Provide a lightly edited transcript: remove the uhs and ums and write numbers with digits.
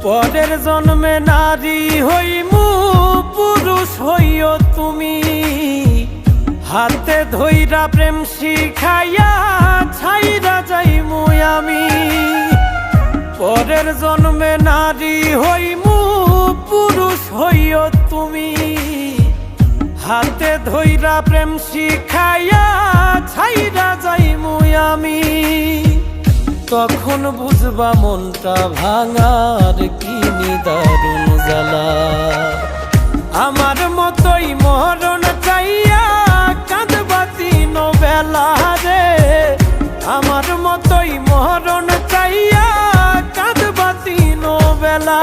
পরের জন্মে নারী হইমু পুরুষ হইও তুমি, হাতে ধইরা প্রেম শিখাইয়া ছাইরা যাইমু আমি। পরের জন্মে নারী হইমু পুরুষ হইও তুমি, হাতে ধইরা প্রেম শিখাইয়া ছাইরা যাইমু আমি। তখন বুঝবা মনটা ভাঙার কি নিদারুণ জ্বালা। আমার মতোই মরণ চাইয়া কাঁদবা দিন বেলা রে, আমার মতোই মরণ চাইয়া কাঁদবা দিন বেলা।